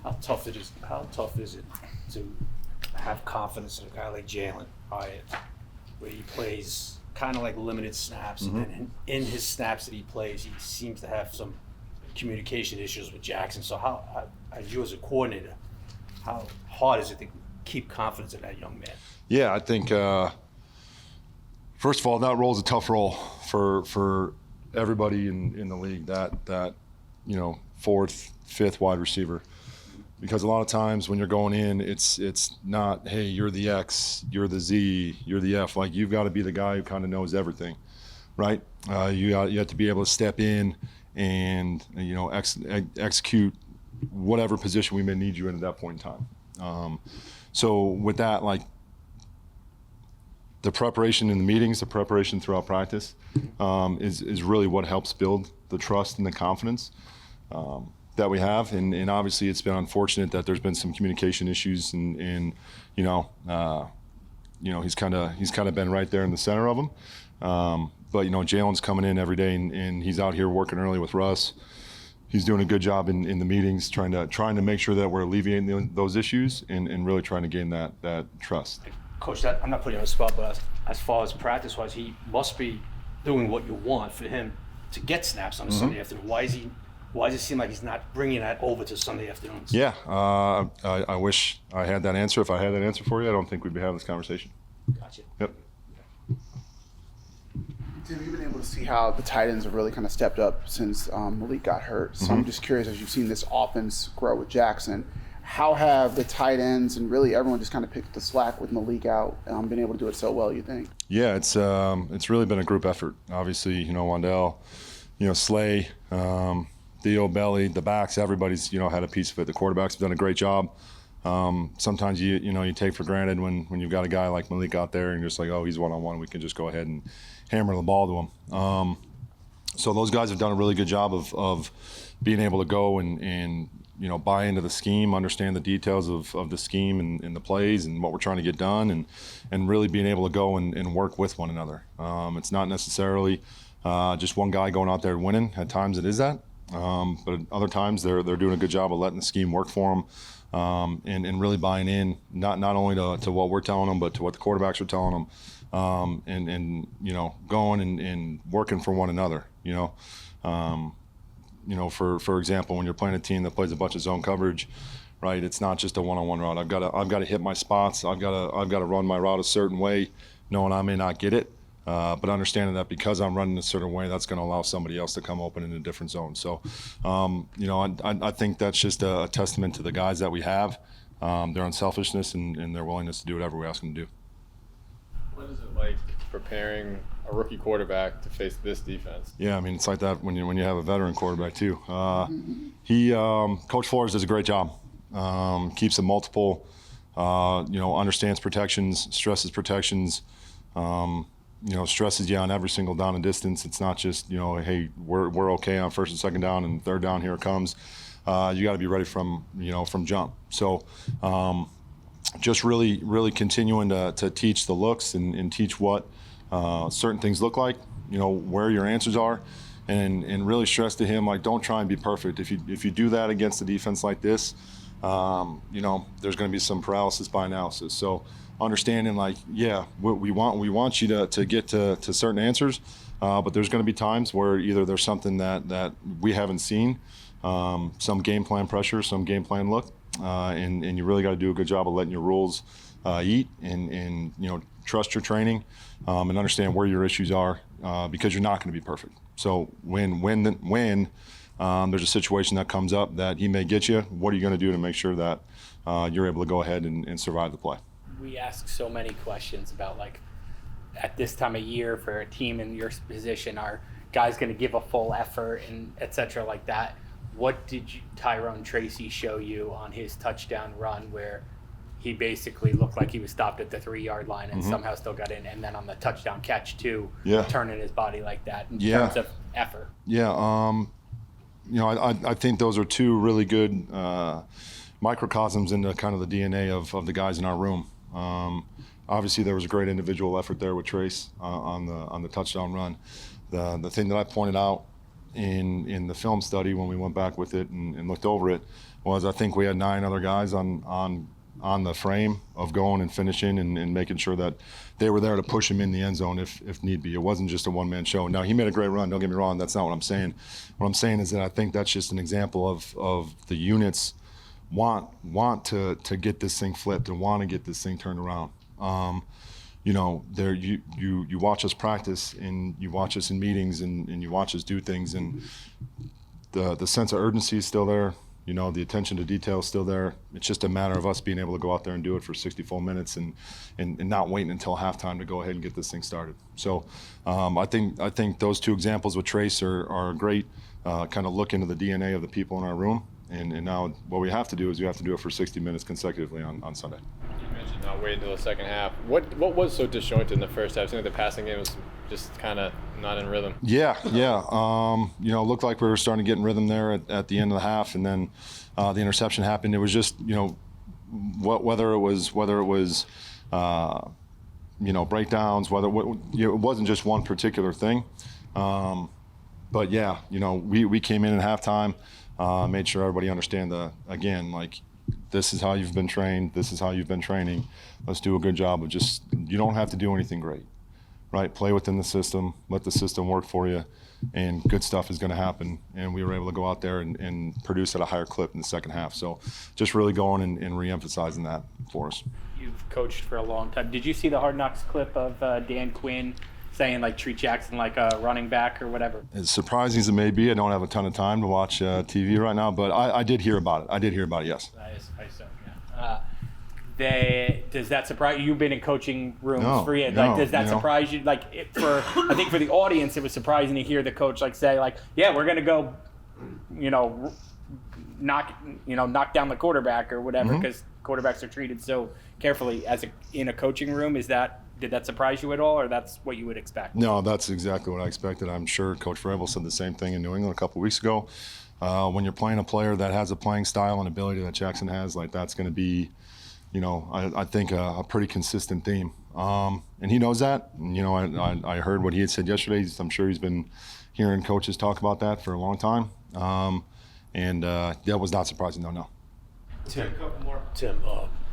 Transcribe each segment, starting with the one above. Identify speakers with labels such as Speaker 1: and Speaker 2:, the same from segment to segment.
Speaker 1: How tough is it to have confidence in a guy like Jaylen Hyatt, where he plays kind of like limited snaps, and then in his snaps that he plays, he seems to have some communication issues with Jaxson. So how, as you as a coordinator, how hard is it to keep confidence in that young man?
Speaker 2: Yeah, I think first of all, that role is a tough role for everybody in the league. That fourth, fifth wide receiver, because a lot of times when you're going in, it's not, hey, you're the X, you're the Z, you're the F. Like, you've got to be the guy who kind of knows everything, right? You have to be able to step in and execute whatever position we may need you in at that point in time. So with that, like, the preparation in the meetings, the preparation throughout practice is really what helps build the trust and the confidence that we have. And obviously it's been unfortunate that there's been some communication issues, and he's kind of been right there in the center of them. But Jaylen's coming in every day, and he's out here working early with Russ. He's doing a good job in the meetings, trying to make sure that we're alleviating those issues and really trying to gain that trust.
Speaker 1: Coach, I'm not putting you on the spot, but as far as practice-wise, he must be doing what you want for him to get snaps on a Sunday afternoon. Why does it seem like he's not bringing that over to Sunday afternoons?
Speaker 2: Yeah, I wish I had that answer. If I had that answer for you, I don't think we'd be having this conversation.
Speaker 1: Gotcha.
Speaker 2: Yep.
Speaker 3: Tim, you've been able to see how the tight ends have really kind of stepped up since Malik got hurt. So I'm just curious, as you've seen this offense grow with Jaxson, how have the tight ends and really everyone just kind of picked the slack with Malik out and been able to do it so well, you think? Yeah,
Speaker 2: it's really been a group effort. Obviously, Wandell, Slay, Theo, Belly, the backs, everybody's had a piece of it. The quarterbacks have done a great job. Sometimes you take for granted when you've got a guy like Malik out there and you're just like, oh, he's one-on-one, we can just go ahead and hammer the ball to him. So those guys have done a really good job of being able to go and buy into the scheme, understand the details of the scheme and the plays and what we're trying to get done, and really being able to go and work with one another. It's not necessarily just one guy going out there winning. At times it is that, but other times they're doing a good job of letting the scheme work for them, and really buying in not only to what we're telling them, but to what the quarterbacks are telling them, and going and working for one another. For example, when you're playing a team that plays a bunch of zone coverage, right? It's not just a one-on-one route. I've got to hit my spots. I've got to run my route a certain way, knowing I may not get it, but understanding that because I'm running a certain way, that's going to allow somebody else to come open in a different zone. So, I think that's just a testament to the guys that we have, their unselfishness and their willingness to do whatever we ask them to do.
Speaker 4: What is it like preparing a rookie quarterback to face this defense? Yeah,
Speaker 2: I mean, it's like that when you have a veteran quarterback too. Coach Flores does a great job. Keeps them multiple. Understands protections, stresses protections. Stresses you on every single down and distance. It's not just hey, we're okay on first and second down, and third down here it comes. You got to be ready from jump. So. Just really continuing to teach the looks and teach what certain things look like, where your answers are, and really stress to him, like, don't try and be perfect. If you do that against a defense like this, there's going to be some paralysis by analysis. So understanding, like, yeah, we want you to get to certain answers, but there's going to be times where either there's something that we haven't seen, some game plan pressure, some game plan look. And you really got to do a good job of letting your rules eat and trust your training and understand where your issues are, because you're not going to be perfect. So when there's a situation that comes up that he may get you, what are you going to do to make sure that you're able to go ahead and survive the play?
Speaker 5: We ask so many questions about, like, at this time of year for a team in your position, are guys going to give a full effort and et cetera like that? What did Tyrone Tracy show you on his touchdown run where he basically looked like he was stopped at the 3-yard line and somehow still got in, and then on the touchdown catch too, turning his body like that in terms of effort? Yeah,
Speaker 2: I think those are two really good microcosms into kind of the DNA of the guys in our room. Obviously, there was a great individual effort there with Trace on the touchdown run. The thing that I pointed out in the film study when we went back with it and looked over it, was I think we had 9 other guys on the frame of going and finishing and making sure that they were there to push him in the end zone if need be. It wasn't just a one-man show. Now, he made a great run, don't get me wrong, that's not what I'm saying. What I'm saying is that I think that's just an example of the units want to get this thing flipped and want to get this thing turned around. You know, there you watch us practice and you watch us in meetings and you watch us do things, and the sense of urgency is still there. You know, the attention to detail is still there. It's just a matter of us being able to go out there and do it for 60 full minutes and not waiting until halftime to go ahead and get this thing started. So I think those 2 examples with Trace are a great kind of look into the DNA of the people in our room. And now what we have to do is we have to do it for 60 minutes consecutively on Sunday.
Speaker 4: You mentioned not waiting until the second half. What was so disjointed in the first half? I think the passing game was just kind of not in rhythm.
Speaker 2: Yeah. You know, it looked like we were starting to get in rhythm there at the end of the half, and then the interception happened. It was just, you know, whether it was you know, breakdowns, it wasn't just one particular thing. But yeah, you know, we came in at halftime. Made sure everybody understand this is how you've been trained. This is how you've been training. Let's do a good job of you don't have to do anything great, right? Play within the system, let the system work for you, and good stuff is going to happen. And we were able to go out there and produce at a higher clip in the second half. So just really going and re-emphasizing that for us.
Speaker 5: You've coached for a long time. Did you see the Hard Knocks clip of Dan Quinn saying treat Jaxson like a running back or whatever?
Speaker 2: As surprising as it may be, I don't have a ton of time to watch TV right now, but I did hear about it. Yes.
Speaker 5: I so, yeah. Does that surprise you? You've been in coaching rooms for years. Does that surprise you? I think for the audience, it was surprising to hear the coach say yeah, we're gonna go, knock down the quarterback or whatever, because quarterbacks are treated so carefully in a coaching room. Did that surprise you at all, or that's what you would expect?
Speaker 2: No, that's exactly what I expected. I'm sure Coach Vrabel said the same thing in New England a couple of weeks ago. When you're playing a player that has a playing style and ability that Jaxson has, that's going to be, I think a pretty consistent theme. And he knows that. I heard what he had said yesterday. I'm sure he's been hearing coaches talk about that for a long time. And that was not surprising, no.
Speaker 1: Tim,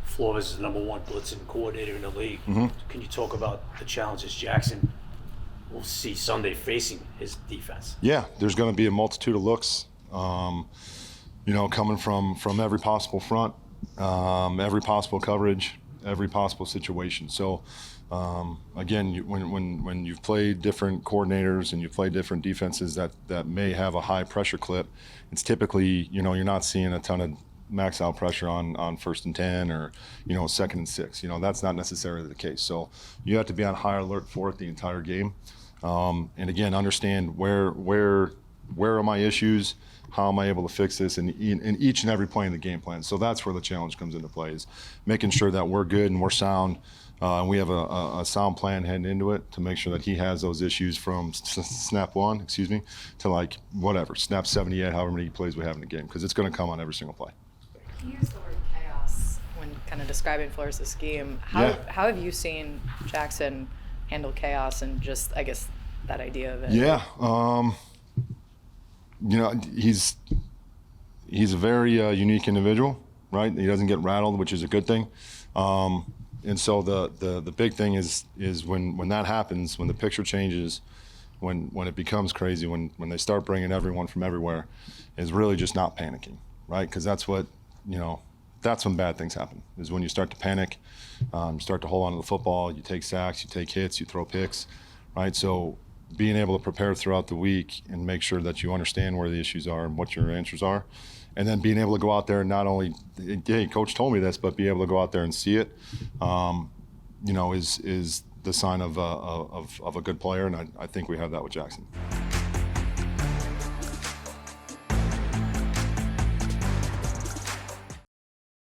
Speaker 1: Flores is the #1 blitzing coordinator in the league. Can you talk about the challenges Jaxson will see Sunday facing his defense?
Speaker 2: Yeah, there's going to be a multitude of looks, coming from every possible front, every possible coverage, every possible situation. So, again, when you've played different coordinators and you've played different defenses that may have a high pressure clip, it's typically, you're not seeing a ton of max out pressure on 1st and 10 or 2nd and 6. That's not necessarily the case. So you have to be on high alert for it the entire game, and again understand where are my issues, how am I able to fix this in each and every play in the game plan. So that's where the challenge comes into play, is making sure that we're good and we're sound, and we have a sound plan heading into it to make sure that he has those issues from snap 1 to snap 78, however many plays we have in the game, because it's going to come on every single play.
Speaker 6: You used the word chaos when kind of describing Flores' scheme. How have you seen Jaxson handle chaos and just, I guess, that idea of it?
Speaker 2: Yeah, he's a very unique individual, right? He doesn't get rattled, which is a good thing. And so the big thing is when that happens, when the picture changes, when it becomes crazy, when they start bringing everyone from everywhere, is really just not panicking, right? Because that's when bad things happen, is when you start to panic, you start to hold on to the football, you take sacks, you take hits, you throw picks, right? So being able to prepare throughout the week and make sure that you understand where the issues are and what your answers are, and then being able to go out there and not only, hey, coach told me this, but be able to go out there and see it, is the sign of a good player, and I think we have that with Jaxson.